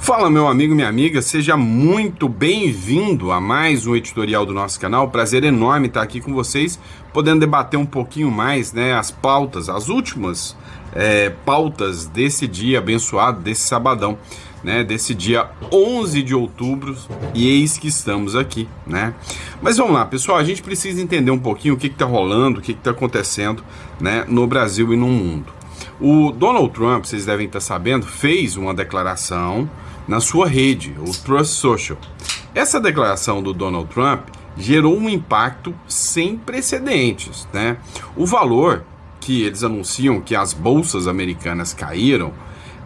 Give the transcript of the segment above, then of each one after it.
Fala, meu amigo, minha amiga, seja muito bem-vindo a mais um editorial do nosso canal. Prazer enorme estar aqui com vocês, podendo debater um pouquinho mais, né, as pautas, as últimas pautas desse dia abençoado, desse sabadão, né, desse dia 11 de outubro, e eis que estamos aqui, né? Mas vamos lá, pessoal, a gente precisa entender um pouquinho o que está rolando, o que está acontecendo, né, no Brasil e no mundo. O Donald Trump, vocês devem estar sabendo, fez uma declaração na sua rede, o Truth Social. Essa declaração do Donald Trump gerou um impacto sem precedentes, né? O valor que eles anunciam que as bolsas americanas caíram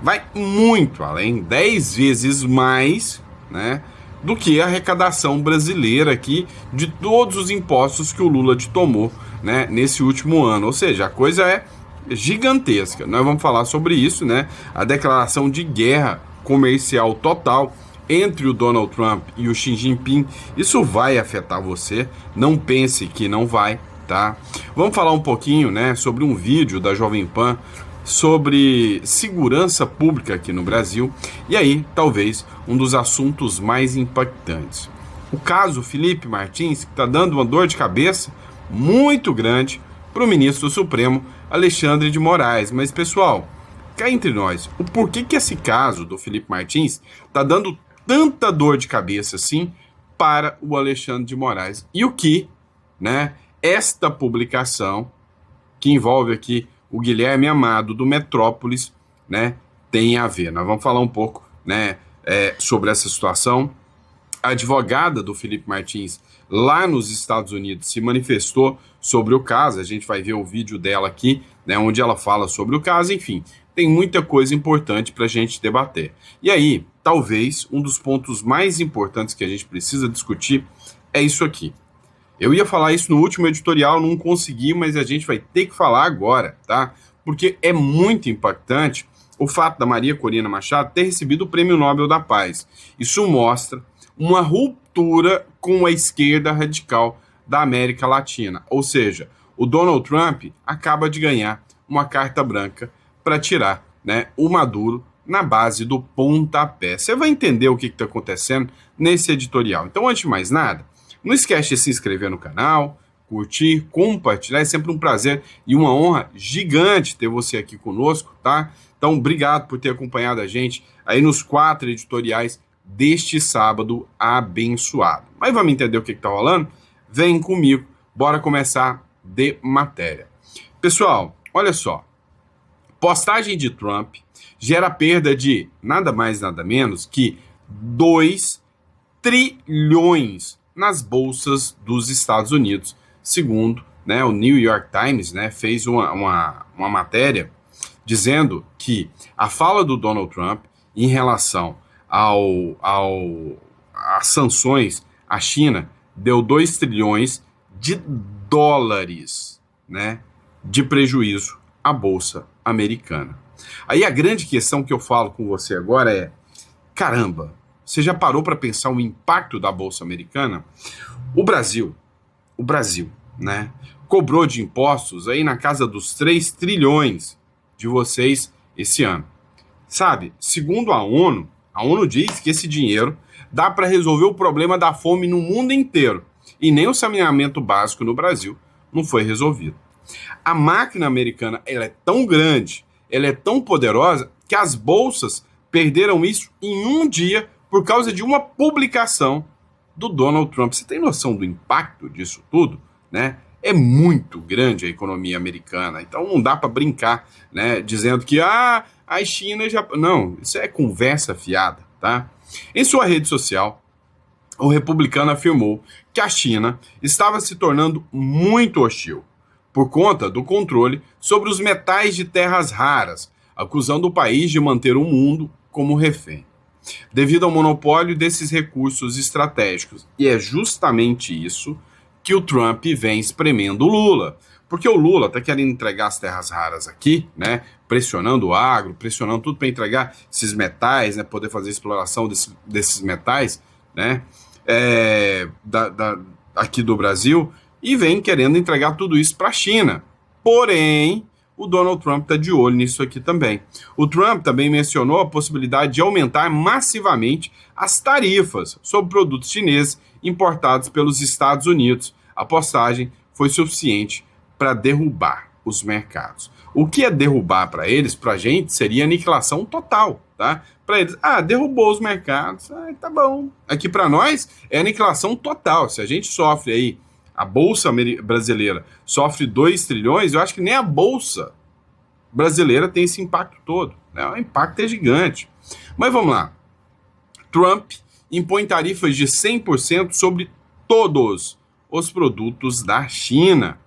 vai muito além, 10 vezes mais, né, do que a arrecadação brasileira aqui de todos os impostos que o Lula tomou, né, nesse último ano. Ou seja, a coisa é gigantesca. Nós vamos falar sobre isso, né? A declaração de guerra comercial total entre o Donald Trump e o Xi Jinping. Isso vai afetar você, não pense que não vai, tá? Vamos falar um pouquinho, né, sobre um vídeo da Jovem Pan sobre segurança pública aqui no Brasil, e aí talvez um dos assuntos mais impactantes. O caso Felipe Martins, que está dando uma dor de cabeça muito grande para o ministro Supremo Alexandre de Moraes. Mas, pessoal, cá entre nós, o porquê que esse caso do Felipe Martins está dando tanta dor de cabeça assim para o Alexandre de Moraes? E o que, né, esta publicação, que envolve aqui o Guilherme Amado do Metrópolis, né, tem a ver? Nós vamos falar um pouco, né, sobre essa situação. A advogada do Felipe Martins lá nos Estados Unidos se manifestou sobre o caso. A gente vai ver o vídeo dela aqui, né, onde ela fala sobre o caso. Enfim, tem muita coisa importante para a gente debater. E aí, talvez um dos pontos mais importantes que a gente precisa discutir é isso aqui. Eu ia falar isso no último editorial, não consegui, mas a gente vai ter que falar agora, tá? Porque é muito impactante o fato da Maria Corina Machado ter recebido o Prêmio Nobel da Paz. Isso mostra uma ruptura com a esquerda radical da América Latina. Ou seja, o Donald Trump acaba de ganhar uma carta branca para tirar, né, o Maduro na base do pontapé. Você vai entender o que está acontecendo nesse editorial. Então, antes de mais nada, não esquece de se inscrever no canal, curtir, compartilhar. É sempre um prazer e uma honra gigante ter você aqui conosco, tá? Então, obrigado por ter acompanhado a gente aí nos 4 editoriais deste sábado abençoado. Mas vamos entender o que está rolando? Vem comigo, bora começar de matéria. Pessoal, olha só. Postagem de Trump gera perda de nada mais, nada menos que 2 trilhões nas bolsas dos Estados Unidos, segundo, né, o New York Times, né, fez uma matéria dizendo que a fala do Donald Trump em relação às sanções à China deu 2 trilhões de dólares, né, de prejuízo à Bolsa Americana. Aí a grande questão que eu falo com você agora é, caramba, você já parou para pensar o impacto da Bolsa Americana? O Brasil, né, cobrou de impostos aí na casa dos 3 trilhões de vocês esse ano. Sabe, segundo a ONU diz que esse dinheiro dá para resolver o problema da fome no mundo inteiro. E nem o saneamento básico no Brasil não foi resolvido. A máquina americana, ela é tão grande, ela é tão poderosa, que as bolsas perderam isso em um dia por causa de uma publicação do Donald Trump. Você tem noção do impacto disso tudo, né? É muito grande a economia americana, então não dá para brincar, né, dizendo que a China já... Não, isso é conversa fiada, tá? Em sua rede social, o republicano afirmou que a China estava se tornando muito hostil por conta do controle sobre os metais de terras raras, acusando o país de manter o mundo como refém, devido ao monopólio desses recursos estratégicos. E é justamente isso que o Trump vem espremendo o Lula. Porque o Lula está querendo entregar as terras raras aqui, né? Pressionando o agro, pressionando tudo para entregar esses metais, né? Poder fazer exploração desses metais, né? Aqui do Brasil, e vem querendo entregar tudo isso para a China. Porém, o Donald Trump está de olho nisso aqui também. O Trump também mencionou a possibilidade de aumentar massivamente as tarifas sobre produtos chineses importados pelos Estados Unidos. A postagem foi suficiente para derrubar os mercados. O que é derrubar para eles, para a gente, seria aniquilação total, tá? Para eles, derrubou os mercados, tá bom. Aqui para nós é aniquilação total. Se a gente sofre aí, a Bolsa brasileira sofre 2 trilhões, eu acho que nem a Bolsa brasileira tem esse impacto todo, né? O impacto é gigante. Mas vamos lá. Trump impõe tarifas de 100% sobre todos os produtos da China.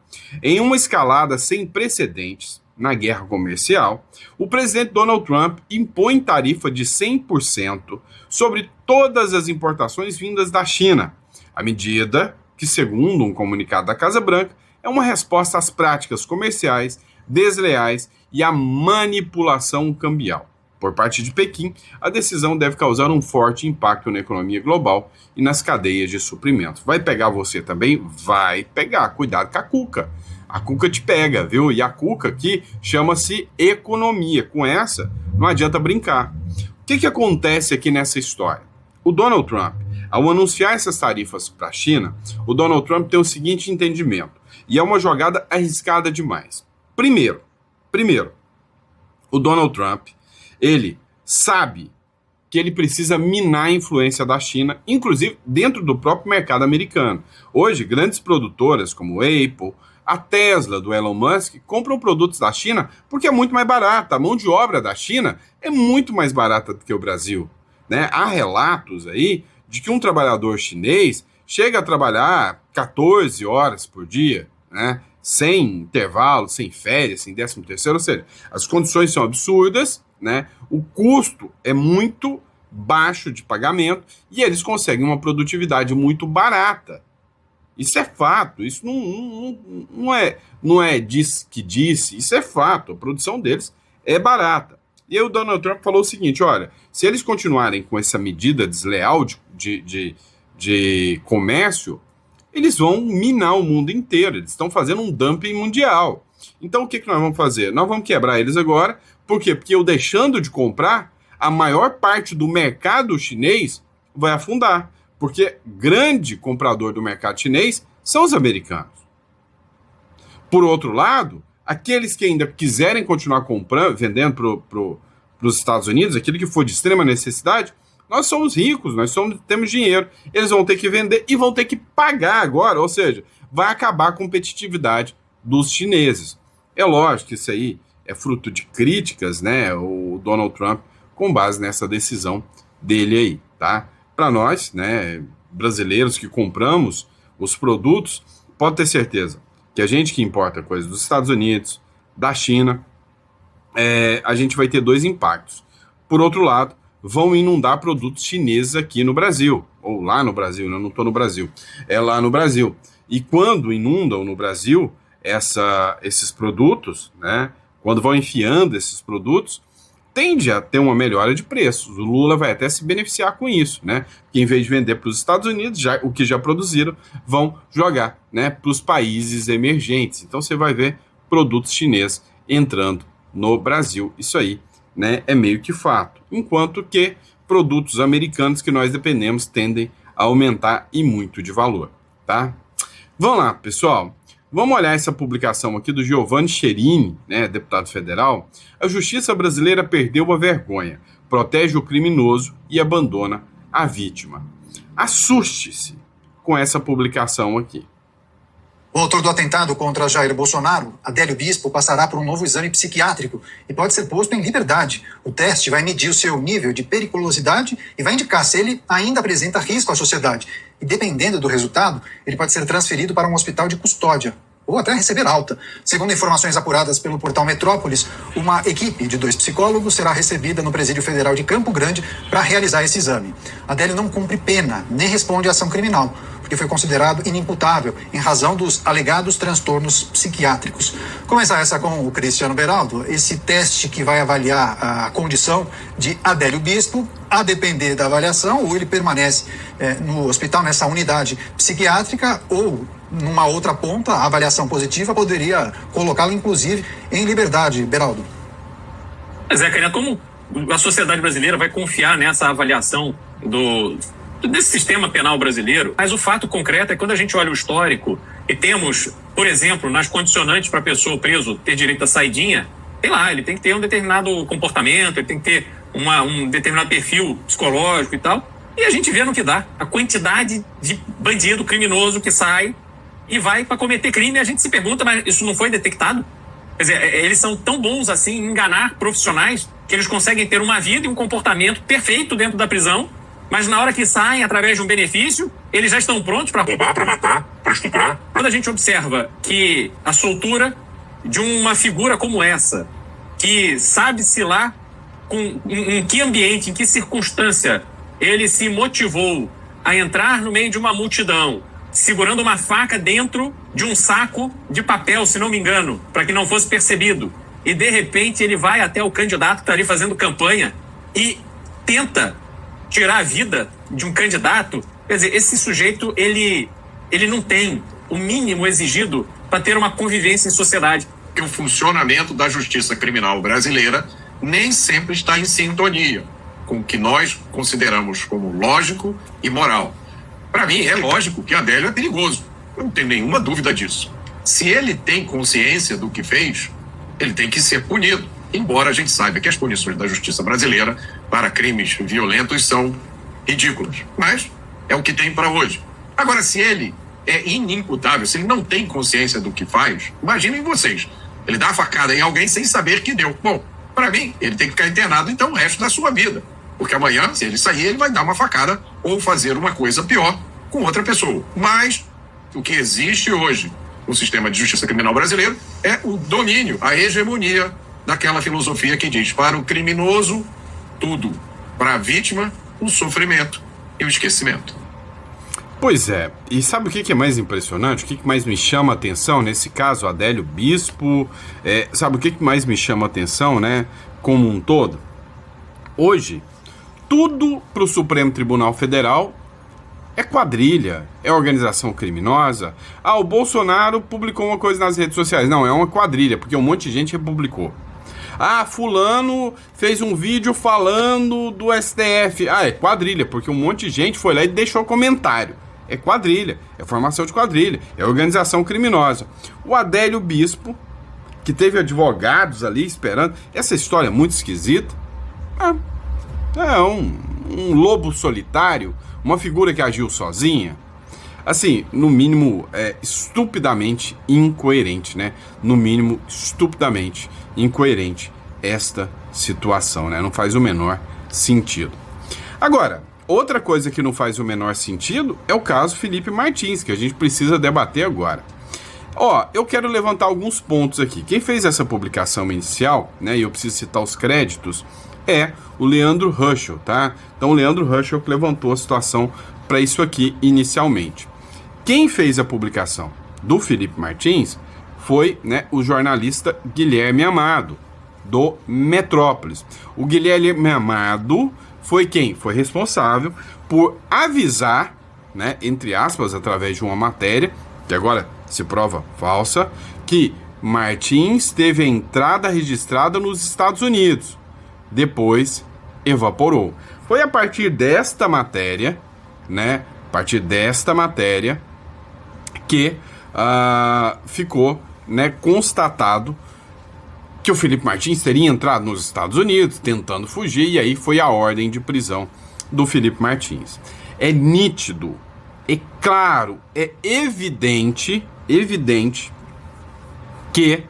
Em uma escalada sem precedentes na guerra comercial, o presidente Donald Trump impõe tarifa de 100% sobre todas as importações vindas da China. A medida, que segundo um comunicado da Casa Branca, é uma resposta às práticas comerciais desleais e à manipulação cambial. Por parte de Pequim, a decisão deve causar um forte impacto na economia global e nas cadeias de suprimento. Vai pegar você também? Vai pegar. Cuidado com a cuca. A cuca te pega, viu? E a cuca aqui chama-se economia. Com essa, não adianta brincar. O que acontece aqui nessa história? O Donald Trump, ao anunciar essas tarifas para a China, o Donald Trump tem o seguinte entendimento, e é uma jogada arriscada demais. Primeiro, o Donald Trump, ele sabe que ele precisa minar a influência da China, inclusive dentro do próprio mercado americano. Hoje, grandes produtoras como a Apple, a Tesla do Elon Musk, compram produtos da China porque é muito mais barata. A mão de obra da China é muito mais barata do que o Brasil, né? Há relatos aí de que um trabalhador chinês chega a trabalhar 14 horas por dia, né? Sem intervalo, sem férias, sem 13º, ou seja, as condições são absurdas, né? O custo é muito baixo de pagamento e eles conseguem uma produtividade muito barata. Isso é fato, isso não é diz que disse, isso é fato, a produção deles é barata. E aí o Donald Trump falou o seguinte, olha, se eles continuarem com essa medida desleal de comércio, eles vão minar o mundo inteiro, eles estão fazendo um dumping mundial. Então o que nós vamos fazer? Nós vamos quebrar eles agora, por quê? Porque eu deixando de comprar, a maior parte do mercado chinês vai afundar, porque grande comprador do mercado chinês são os americanos. Por outro lado, aqueles que ainda quiserem continuar comprando, vendendo para os Estados Unidos, aquilo que for de extrema necessidade, nós somos ricos, temos dinheiro. Eles vão ter que vender e vão ter que pagar agora, ou seja, vai acabar a competitividade dos chineses. É lógico que isso aí é fruto de críticas, né, o Donald Trump, com base nessa decisão dele aí, tá? Para nós, né, brasileiros que compramos os produtos, pode ter certeza que a gente que importa coisas dos Estados Unidos, da China, a gente vai ter 2 impactos. Por outro lado, vão inundar produtos chineses aqui no Brasil, ou lá no Brasil, né? Eu não estou no Brasil, é lá no Brasil. E quando inundam no Brasil esses produtos, né, quando vão enfiando esses produtos, tende a ter uma melhora de preços. O Lula vai até se beneficiar com isso, né? Porque em vez de vender para os Estados Unidos, o que já produziram, vão jogar, né, para os países emergentes. Então você vai ver produtos chineses entrando no Brasil. Isso aí, né, é meio que fato. Enquanto que produtos americanos que nós dependemos tendem a aumentar e muito de valor, tá? Vamos lá, pessoal. Vamos olhar essa publicação aqui do Giovanni Cherini, né, deputado federal. A justiça brasileira perdeu a vergonha, protege o criminoso e abandona a vítima. Assuste-se com essa publicação aqui. O autor do atentado contra Jair Bolsonaro, Adélio Bispo, passará por um novo exame psiquiátrico e pode ser posto em liberdade. O teste vai medir o seu nível de periculosidade e vai indicar se ele ainda apresenta risco à sociedade. E dependendo do resultado, ele pode ser transferido para um hospital de custódia ou até receber alta. Segundo informações apuradas pelo portal Metrópolis, uma equipe de 2 psicólogos será recebida no Presídio Federal de Campo Grande para realizar esse exame. Adélio não cumpre pena, nem responde à ação criminal, porque foi considerado inimputável em razão dos alegados transtornos psiquiátricos. Começar essa com o Cristiano Beraldo. Esse teste que vai avaliar a condição de Adélio Bispo, a depender da avaliação, ou ele permanece no hospital, nessa unidade psiquiátrica, ou numa outra ponta, a avaliação positiva poderia colocá-lo, inclusive, em liberdade. Beraldo. Mas Karina, como a sociedade brasileira vai confiar nessa avaliação desse sistema penal brasileiro? Mas o fato concreto é que quando a gente olha o histórico e temos, por exemplo, nas condicionantes para a pessoa preso ter direito à saidinha, sei lá, ele tem que ter um determinado comportamento, ele tem que ter um determinado perfil psicológico e tal. E a gente vê no que dá. A quantidade de bandido criminoso que sai e vai para cometer crime, a gente se pergunta, mas isso não foi detectado? Quer dizer, eles são tão bons assim em enganar profissionais que eles conseguem ter uma vida e um comportamento perfeito dentro da prisão, mas na hora que saem através de um benefício, eles já estão prontos para roubar, para matar, para estuprar. Quando a gente observa que a soltura de uma figura como essa, que sabe-se lá em que ambiente, em que circunstância ele se motivou a entrar no meio de uma multidão, segurando uma faca dentro de um saco de papel, se não me engano, para que não fosse percebido. E, de repente, ele vai até o candidato que está ali fazendo campanha e tenta tirar a vida de um candidato. Quer dizer, esse sujeito, ele não tem o mínimo exigido para ter uma convivência em sociedade. Que o funcionamento da justiça criminal brasileira nem sempre está em sintonia com o que nós consideramos como lógico e moral. Para mim, é lógico que Adélio é perigoso. Eu não tenho nenhuma dúvida disso. Se ele tem consciência do que fez, ele tem que ser punido. Embora a gente saiba que as punições da justiça brasileira para crimes violentos são ridículas. Mas é o que tem para hoje. Agora, se ele é inimputável, se ele não tem consciência do que faz, imaginem vocês. Ele dá a facada em alguém sem saber que deu. Bom, para mim, ele tem que ficar internado então o resto da sua vida. Porque amanhã, se ele sair, ele vai dar uma facada ou fazer uma coisa pior com outra pessoa. Mas o que existe hoje no sistema de justiça criminal brasileiro é o domínio, a hegemonia daquela filosofia que diz: para o criminoso, tudo. Para a vítima, o sofrimento e o esquecimento. Pois é, e sabe o que é mais impressionante? O que mais me chama a atenção nesse caso, Adélio Bispo? Sabe o que mais me chama a atenção, né? Como um todo? Hoje, tudo para o Supremo Tribunal Federal é quadrilha, é organização criminosa. Ah, o Bolsonaro publicou uma coisa nas redes sociais. Não, é uma quadrilha, porque um monte de gente republicou. Ah, fulano fez um vídeo falando do STF. Ah, é quadrilha, porque um monte de gente foi lá e deixou comentário. É quadrilha, é formação de quadrilha, é organização criminosa. O Adélio Bispo, que teve advogados ali esperando, essa história é muito esquisita. É um lobo solitário, uma figura que agiu sozinha. Assim, no mínimo, estupidamente incoerente, né? No mínimo, estupidamente incoerente esta situação, né? Não faz o menor sentido. Agora, outra coisa que não faz o menor sentido é o caso Felipe Martins, que a gente precisa debater agora. Eu quero levantar alguns pontos aqui. Quem fez essa publicação inicial, né? E eu preciso citar os créditos, é o Leandro Ruschel, tá? Então, o Leandro Ruschel que levantou a situação para isso aqui inicialmente. Quem fez a publicação do Felipe Martins foi, né, o jornalista Guilherme Amado, do Metrópolis. O Guilherme Amado foi quem? Foi responsável por avisar, né, entre aspas, através de uma matéria, que agora se prova falsa, que Martins teve a entrada registrada nos Estados Unidos. Depois evaporou. Foi a partir desta matéria, né? A partir desta matéria que ficou, né, constatado que o Felipe Martins teria entrado nos Estados Unidos tentando fugir, e aí foi a ordem de prisão do Felipe Martins. É nítido, é claro, é evidente que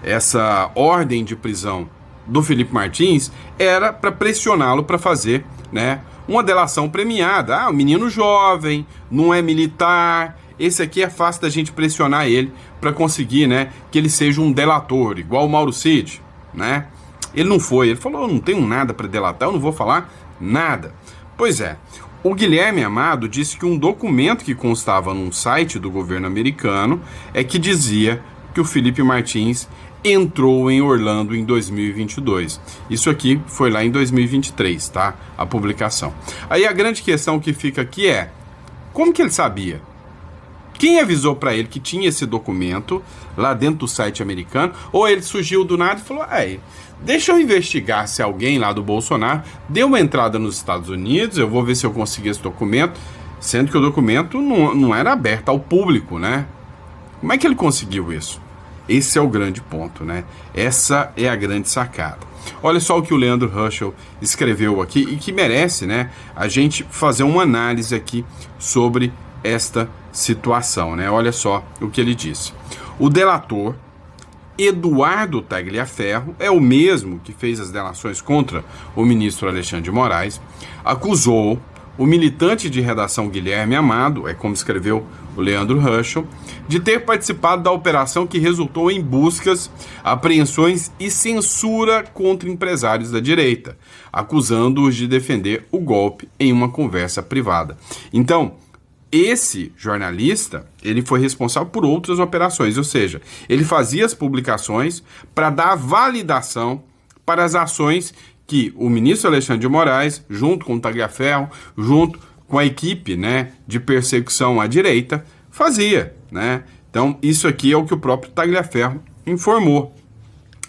essa ordem de prisão do Felipe Martins era para pressioná-lo para fazer, né, uma delação premiada. O menino jovem, não é militar, esse aqui é fácil da gente pressionar ele para conseguir, né, que ele seja um delator, igual o Mauro Cid, né? Ele não foi, ele falou: eu não tenho nada para delatar, eu não vou falar nada. Pois é, o Guilherme Amado disse que um documento que constava num site do governo americano é que dizia que o Felipe Martins entrou em Orlando em 2022. Isso aqui foi lá em 2023, tá? A publicação. Aí a grande questão que fica aqui é: Como que ele sabia? Quem avisou para ele que tinha esse documento lá dentro do site americano? Ou ele surgiu do nada e falou, deixa eu investigar se alguém lá do Bolsonaro deu uma entrada nos Estados Unidos, eu vou ver se eu consigo esse documento, sendo que o documento não era aberto ao público, né? Como é que ele conseguiu isso? Esse é o grande ponto, né? Essa é a grande sacada. Olha só o que o Leandro Ruschel escreveu aqui e que merece, né, a gente fazer uma análise aqui sobre esta situação, né? Olha só o que ele disse. O delator Eduardo Tagliaferro é o mesmo que fez as delações contra o ministro Alexandre de Moraes, acusou o militante de redação Guilherme Amado, é como escreveu o Leandro Ruschel, de ter participado da operação que resultou em buscas, apreensões e censura contra empresários da direita, acusando-os de defender o golpe em uma conversa privada. Então, esse jornalista, ele foi responsável por outras operações, ou seja, ele fazia as publicações para dar validação para as ações que o ministro Alexandre de Moraes, junto com o Tagliaferro, junto com a equipe, né, de perseguição à direita, fazia, né? Então, isso aqui é o que o próprio Tagliaferro informou.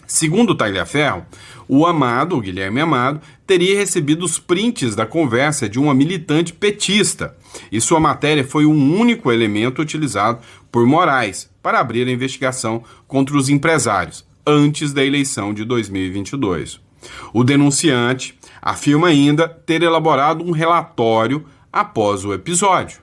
Segundo o Tagliaferro, o Guilherme Amado, teria recebido os prints da conversa de uma militante petista, e sua matéria foi um único elemento utilizado por Moraes para abrir a investigação contra os empresários, antes da eleição de 2022. O denunciante afirma ainda ter elaborado um relatório após o episódio.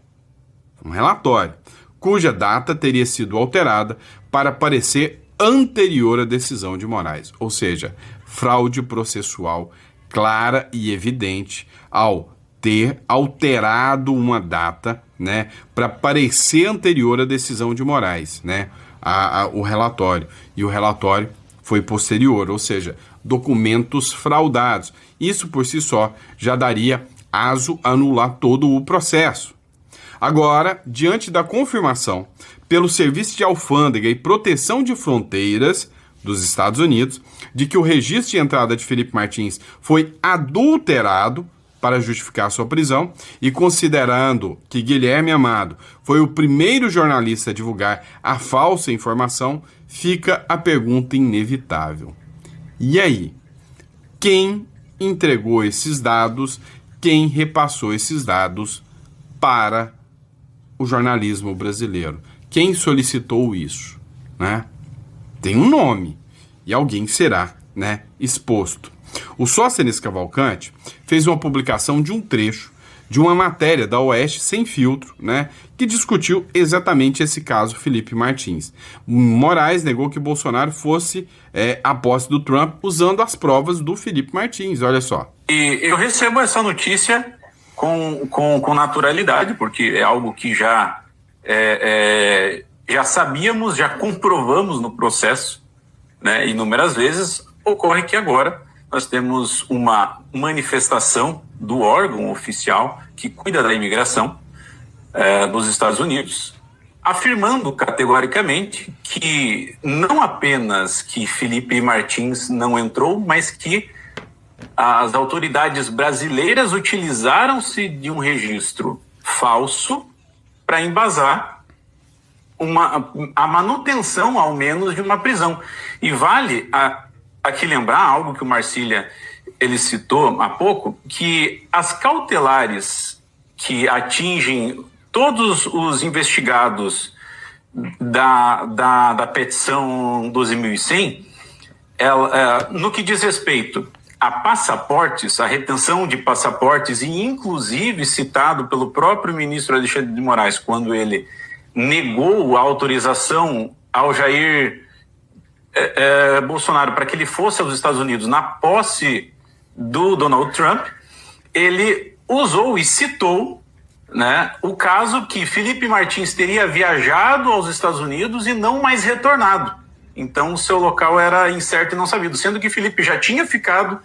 Um relatório, cuja data teria sido alterada para parecer anterior à decisão de Moraes. Ou seja, fraude processual clara e evidente ao ter alterado uma data, né, para parecer anterior à decisão de Moraes, né, o relatório. E o relatório foi posterior, ou seja, documentos fraudados. Isso por si só já daria aso a anular todo o processo. Agora, diante da confirmação pelo Serviço de Alfândega e Proteção de Fronteiras dos Estados Unidos de que o registro de entrada de Felipe Martins foi adulterado para justificar sua prisão e considerando que Guilherme Amado foi o primeiro jornalista a divulgar a falsa informação, fica a pergunta inevitável. E aí? Quem entregou esses dados? Quem repassou esses dados para o jornalismo brasileiro? Quem solicitou isso, né? Tem um nome e alguém será, né, exposto. O Sóstenes Cavalcante fez uma publicação de um trecho de uma matéria da Oeste Sem Filtro, né, que discutiu exatamente esse caso Felipe Martins. Moraes negou que Bolsonaro fosse a posse do Trump usando as provas do Felipe Martins, olha só. E eu recebo essa notícia com naturalidade, porque é algo que já sabíamos, já comprovamos no processo, né, inúmeras vezes. Ocorre que agora nós temos uma manifestação do órgão oficial que cuida da imigração nos Estados Unidos, afirmando categoricamente que não apenas que Felipe Martins não entrou, mas que as autoridades brasileiras utilizaram-se de um registro falso para embasar a manutenção, ao menos, de uma prisão. E vale aqui lembrar algo que o Marcília ele citou há pouco, que as cautelares que atingem todos os investigados da petição 12.100, no que diz respeito a passaportes, a retenção de passaportes, e inclusive citado pelo próprio ministro Alexandre de Moraes, quando ele negou a autorização ao Jair Bolsonaro para que ele fosse aos Estados Unidos na posse do Donald Trump, ele usou e citou, né, o caso que Felipe Martins teria viajado aos Estados Unidos e não mais retornado. Então o seu local era incerto e não sabido, sendo que Felipe já tinha ficado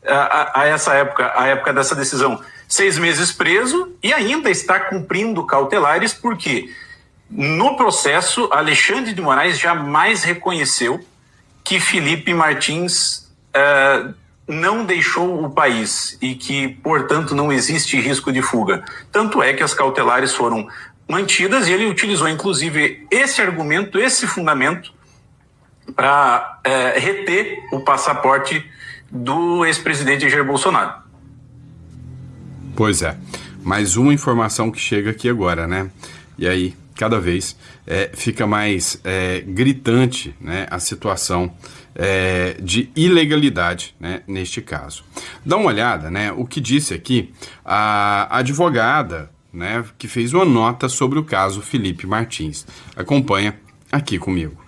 a época dessa decisão, 6 meses preso e ainda está cumprindo cautelares, porque no processo Alexandre de Moraes jamais reconheceu que Felipe Martins não deixou o país e que, portanto, não existe risco de fuga. Tanto é que as cautelares foram mantidas e ele utilizou, inclusive, esse argumento, esse fundamento, para reter o passaporte do ex-presidente Jair Bolsonaro. Pois é, mais uma informação que chega aqui agora, né? E aí, cada vez fica mais gritante, né, a situação de ilegalidade, né, neste caso. Dá uma olhada, né, o que disse aqui a advogada, né, que fez uma nota sobre o caso Felipe Martins. Acompanha aqui comigo.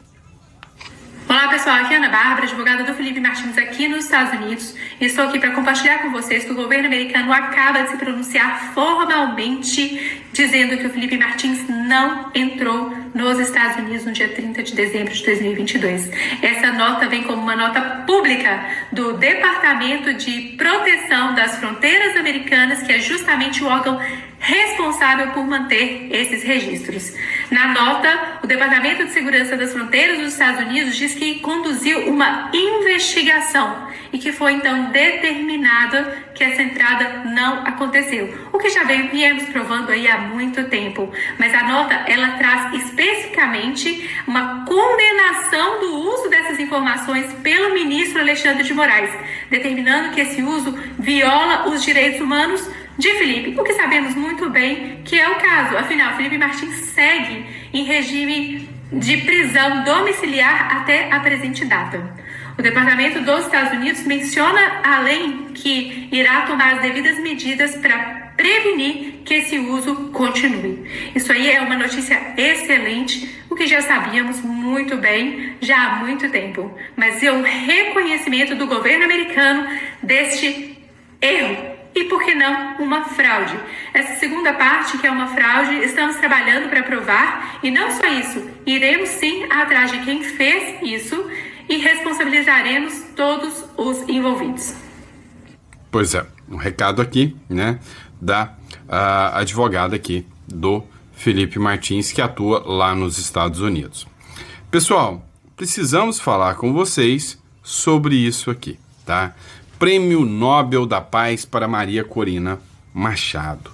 Olá pessoal, aqui é a Ana Bárbara, advogada do Felipe Martins aqui nos Estados Unidos, e estou aqui para compartilhar com vocês que o governo americano acaba de se pronunciar formalmente dizendo que o Felipe Martins não entrou nos Estados Unidos no dia 30 de dezembro de 2022. Essa nota vem como uma nota pública do Departamento de Proteção das Fronteiras Americanas, que é justamente o órgão responsável por manter esses registros. Na nota, o Departamento de Segurança das Fronteiras dos Estados Unidos diz que conduziu uma investigação e que foi então determinado que essa entrada não aconteceu, o que já viemos provando aí há muito tempo. Mas a nota, ela traz especificamente uma condenação do uso dessas informações pelo ministro Alexandre de Moraes, determinando que esse uso viola os direitos humanos de Felipe, o que sabemos muito bem que é o caso. Afinal, Felipe Martins segue em regime de prisão domiciliar até a presente data. O Departamento dos Estados Unidos menciona, além, que irá tomar as devidas medidas para prevenir que esse uso continue. Isso aí é uma notícia excelente, o que já sabíamos muito bem já há muito tempo. Mas é um reconhecimento do governo americano deste erro. E, por que não, uma fraude? Essa segunda parte, que é uma fraude, estamos trabalhando para provar, e não só isso, iremos sim atrás de quem fez isso e responsabilizaremos todos os envolvidos. Pois é, um recado aqui, né, da advogada aqui do Felipe Martins, que atua lá nos Estados Unidos. Pessoal, precisamos falar com vocês sobre isso aqui, tá? Prêmio Nobel da Paz para Maria Corina Machado.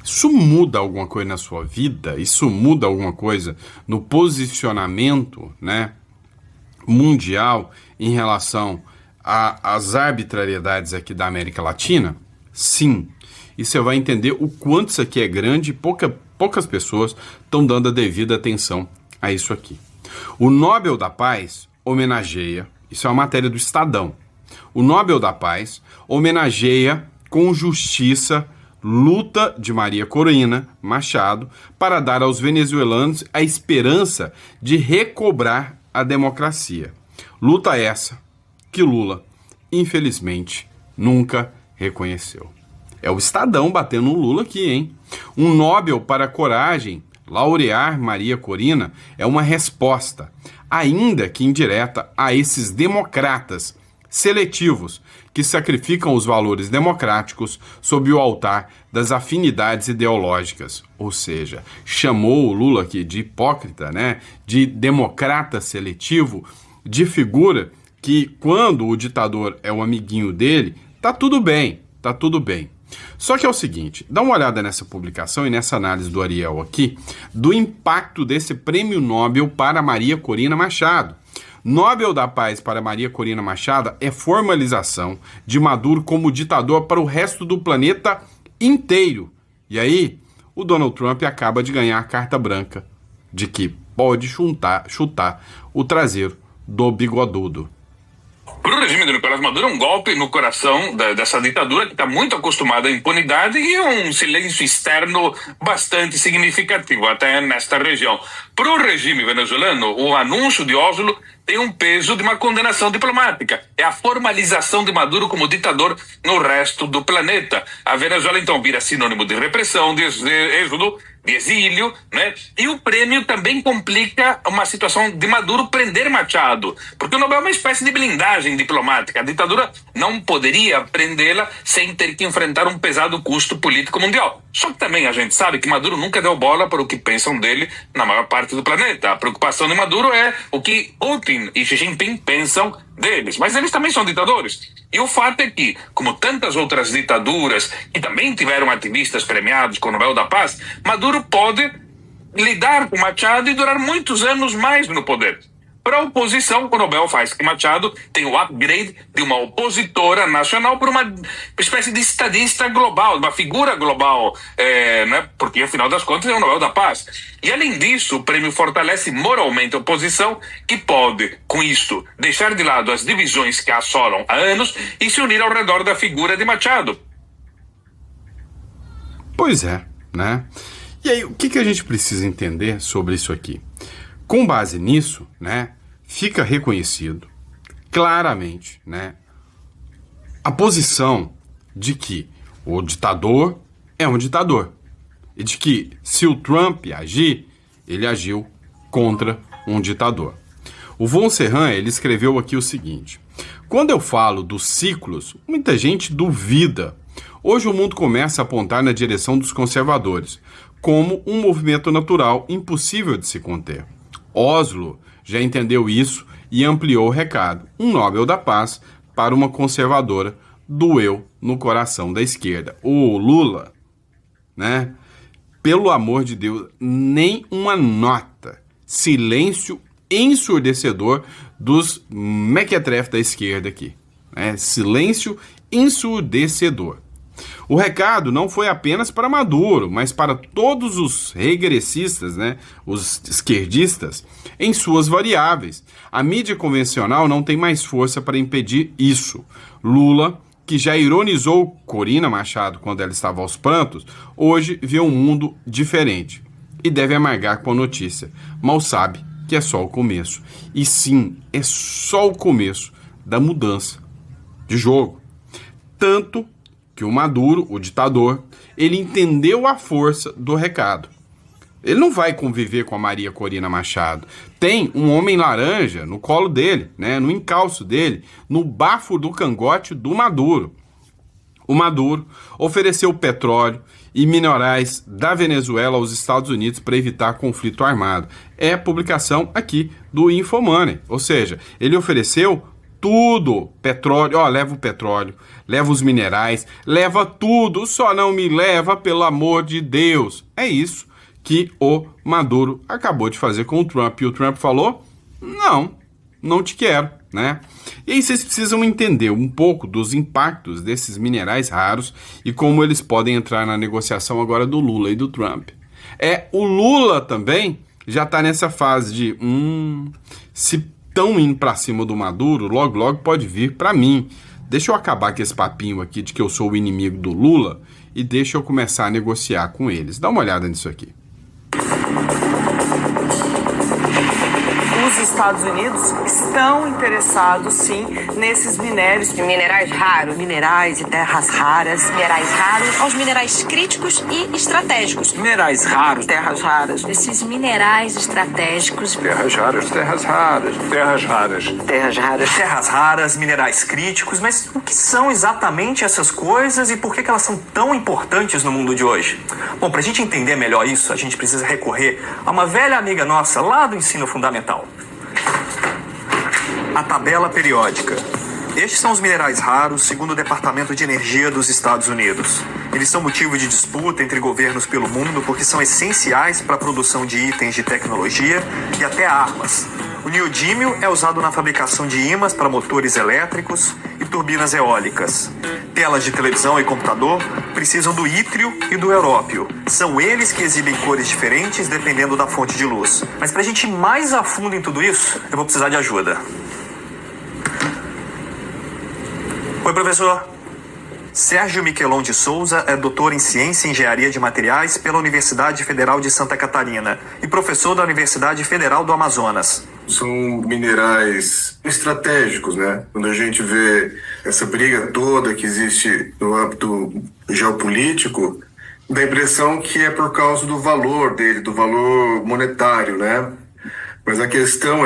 Isso muda alguma coisa na sua vida? Isso muda alguma coisa no posicionamento, né, mundial em relação às arbitrariedades aqui da América Latina? Sim. E você vai entender o quanto isso aqui é grande e poucas pessoas estão dando a devida atenção a isso aqui. O Nobel da Paz homenageia, isso é uma matéria do Estadão, o Nobel da Paz homenageia com justiça luta de Maria Corina Machado para dar aos venezuelanos a esperança de recobrar a democracia. Luta essa que Lula, infelizmente, nunca reconheceu. É o Estadão batendo no Lula aqui, hein? Um Nobel para a coragem, laurear Maria Corina, é uma resposta, ainda que indireta, a esses democratas seletivos que sacrificam os valores democráticos sob o altar das afinidades ideológicas. Ou seja, chamou o Lula aqui de hipócrita, né? De democrata seletivo, de figura que, quando o ditador é o amiguinho dele, tá tudo bem, tá tudo bem. Só que é o seguinte, dá uma olhada nessa publicação e nessa análise do Ariel aqui, do impacto desse prêmio Nobel para Maria Corina Machado. Nobel da Paz para Maria Corina Machado é formalização de Maduro como ditador para o resto do planeta inteiro. E aí, o Donald Trump acaba de ganhar a carta branca de que pode chutar o traseiro do bigodudo. Para o regime do Nicolás Maduro é um golpe no coração dessa ditadura que está muito acostumada à impunidade e a um silêncio externo bastante significativo até nesta região. Para o regime venezuelano, o anúncio de Oslo tem um peso de uma condenação diplomática. É a formalização de Maduro como ditador no resto do planeta. A Venezuela, então, vira sinônimo de repressão, de êxodo, de exílio, né? E o prêmio também complica uma situação de Maduro prender Machado, porque o Nobel é uma espécie de blindagem diplomática. A ditadura não poderia prendê-la sem ter que enfrentar um pesado custo político mundial. Só que também a gente sabe que Maduro nunca deu bola para o que pensam dele na maior parte do planeta. A preocupação de Maduro é o que Putin Putin e Xi Jinping pensam deles, mas eles também são ditadores. E o fato é que, como tantas outras ditaduras que também tiveram ativistas premiados com o Nobel da Paz, Maduro pode lidar com Machado e durar muitos anos mais no poder. Para a oposição, o Nobel faz que Machado tem o upgrade de uma opositora nacional por uma espécie de estadista global, uma figura global, né? Porque, afinal das contas, é o Nobel da Paz. E, além disso, o prêmio fortalece moralmente a oposição, que pode, com isso, deixar de lado as divisões que a assolam há anos e se unir ao redor da figura de Machado. Pois é, né? E aí, o que a gente precisa entender sobre isso aqui? Com base nisso, né, fica reconhecido claramente, né, a posição de que o ditador é um ditador e de que, se o Trump agir, ele agiu contra um ditador. O Von Serran, ele escreveu aqui o seguinte: quando eu falo dos ciclos, muita gente duvida. Hoje o mundo começa a apontar na direção dos conservadores, como um movimento natural impossível de se conter. Oslo já entendeu isso e ampliou o recado. Um Nobel da Paz para uma conservadora doeu no coração da esquerda. O Lula, né? Pelo amor de Deus, nem uma nota. Silêncio ensurdecedor dos mequetrefes da esquerda aqui. Né? Silêncio ensurdecedor. O recado não foi apenas para Maduro, mas para todos os regressistas, né, os esquerdistas, em suas variáveis. A mídia convencional não tem mais força para impedir isso. Lula, que já ironizou Corina Machado quando ela estava aos prantos, hoje vê um mundo diferente e deve amargar com a notícia. Mal sabe que é só o começo. E sim, é só o começo da mudança de jogo. Tanto que o Maduro, o ditador, ele entendeu a força do recado. Ele não vai conviver com a Maria Corina Machado. Tem um homem laranja no colo dele, né, no encalço dele, no bafo do cangote do Maduro. O Maduro ofereceu petróleo e minerais da Venezuela aos Estados Unidos para evitar conflito armado. É a publicação aqui do Infomoney. Ou seja, ele ofereceu tudo, petróleo, leva o petróleo, leva os minerais, leva tudo, só não me leva, pelo amor de Deus. É isso que o Maduro acabou de fazer com o Trump. E o Trump falou, não te quero, né? E aí vocês precisam entender um pouco dos impactos desses minerais raros e como eles podem entrar na negociação agora do Lula e do Trump. O Lula também já está nessa fase de, se estão indo para cima do Maduro, logo pode vir para mim. Deixa eu acabar com esse papinho aqui de que eu sou o inimigo do Lula e deixa eu começar a negociar com eles. Dá uma olhada nisso aqui. Os Estados Unidos estão interessados, sim, nesses minérios. Minerais raros. Minerais e terras raras. Minerais raros aos minerais críticos e estratégicos. Minerais raros. Terras raras. Esses minerais estratégicos. Terras raras, terras raras. Terras raras. Terras raras. Terras raras, minerais críticos. Mas o que são exatamente essas coisas e por que elas são tão importantes no mundo de hoje? Bom, para a gente entender melhor isso, a gente precisa recorrer a uma velha amiga nossa lá do ensino fundamental. A tabela periódica. Estes são os minerais raros, segundo o Departamento de Energia dos Estados Unidos. Eles são motivo de disputa entre governos pelo mundo porque são essenciais para a produção de itens de tecnologia e até armas. O neodímio é usado na fabricação de ímãs para motores elétricos e turbinas eólicas. Telas de televisão e computador precisam do ítrio e do európio. São eles que exibem cores diferentes dependendo da fonte de luz. Mas para a gente ir mais a fundo em tudo isso, eu vou precisar de ajuda. Oi, professor. Sérgio Miquelon de Souza é doutor em Ciência e Engenharia de Materiais pela Universidade Federal de Santa Catarina e professor da Universidade Federal do Amazonas. São minerais estratégicos, né? Quando a gente vê essa briga toda que existe no âmbito geopolítico, dá a impressão que é por causa do valor dele, do valor monetário, né? Mas a questão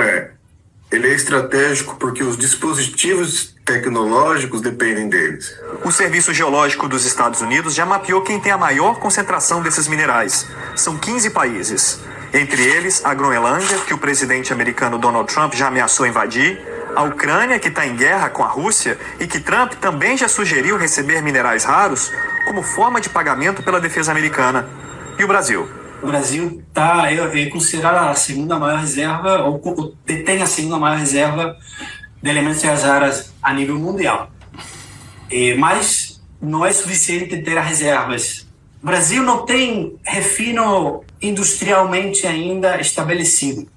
ele é estratégico porque os dispositivos tecnológicos dependem deles. O Serviço Geológico dos Estados Unidos já mapeou quem tem a maior concentração desses minerais. São 15 países. Entre eles, a Groenlândia, que o presidente americano Donald Trump já ameaçou invadir, a Ucrânia, que está em guerra com a Rússia e que Trump também já sugeriu receber minerais raros como forma de pagamento pela defesa americana. E o Brasil? O Brasil é considerado a segunda maior reserva, ou detém a segunda maior reserva de elementos raros a nível mundial. Mas não é suficiente ter as reservas. O Brasil não tem refino industrialmente ainda estabelecido.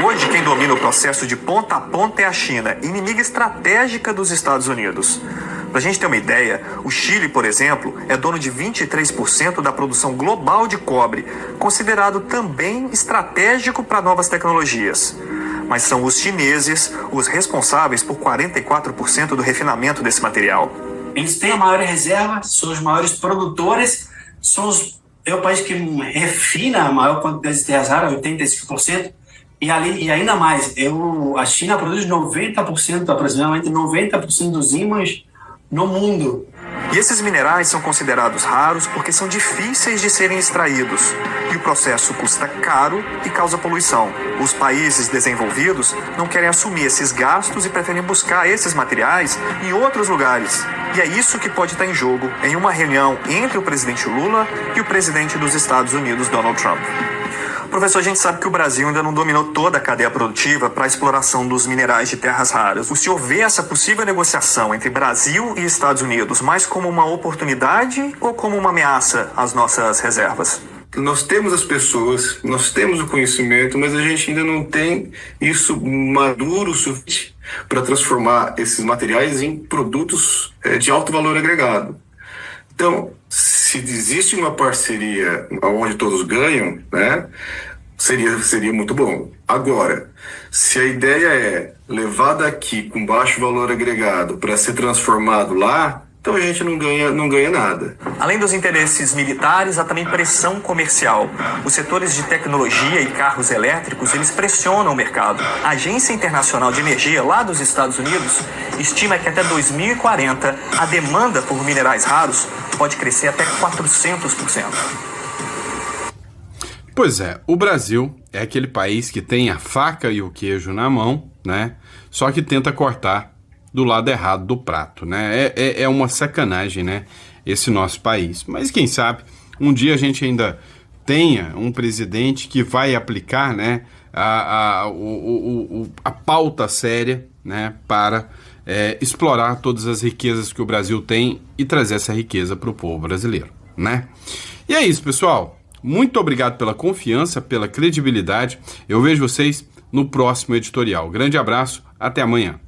Hoje, quem domina o processo de ponta a ponta é a China, inimiga estratégica dos Estados Unidos. Para a gente ter uma ideia, o Chile, por exemplo, é dono de 23% da produção global de cobre, considerado também estratégico para novas tecnologias. Mas são os chineses os responsáveis por 44% do refinamento desse material. Eles têm a maior reserva, são os maiores produtores, é o país que refina a maior quantidade de terras raras, 85%. E ainda mais, a China produz 90%, aproximadamente 90% dos ímãs no mundo. E esses minerais são considerados raros porque são difíceis de serem extraídos. E o processo custa caro e causa poluição. Os países desenvolvidos não querem assumir esses gastos e preferem buscar esses materiais em outros lugares. E é isso que pode estar em jogo em uma reunião entre o presidente Lula e o presidente dos Estados Unidos, Donald Trump. Professor, a gente sabe que o Brasil ainda não dominou toda a cadeia produtiva para a exploração dos minerais de terras raras. O senhor vê essa possível negociação entre Brasil e Estados Unidos mais como uma oportunidade ou como uma ameaça às nossas reservas? Nós temos as pessoas, nós temos o conhecimento, mas a gente ainda não tem isso maduro o suficiente para transformar esses materiais em produtos de alto valor agregado. Então, se existe uma parceria onde todos ganham, né, seria muito bom. Agora, se a ideia é levar daqui com baixo valor agregado para ser transformado lá, então a gente não ganha nada. Além dos interesses militares, há também pressão comercial. Os setores de tecnologia e carros elétricos, eles pressionam o mercado. A Agência Internacional de Energia, lá dos Estados Unidos, estima que até 2040 a demanda por minerais raros pode crescer até 400%. Pois é, o Brasil é aquele país que tem a faca e o queijo na mão, né? Só que tenta cortar do lado errado do prato, né? É uma sacanagem, né? Esse nosso país. Mas quem sabe um dia a gente ainda tenha um presidente que vai aplicar, né, a pauta séria, né, para explorar todas as riquezas que o Brasil tem e trazer essa riqueza para o povo brasileiro, né? E é isso, pessoal. Muito obrigado pela confiança, pela credibilidade. Eu vejo vocês no próximo editorial. Grande abraço, até amanhã.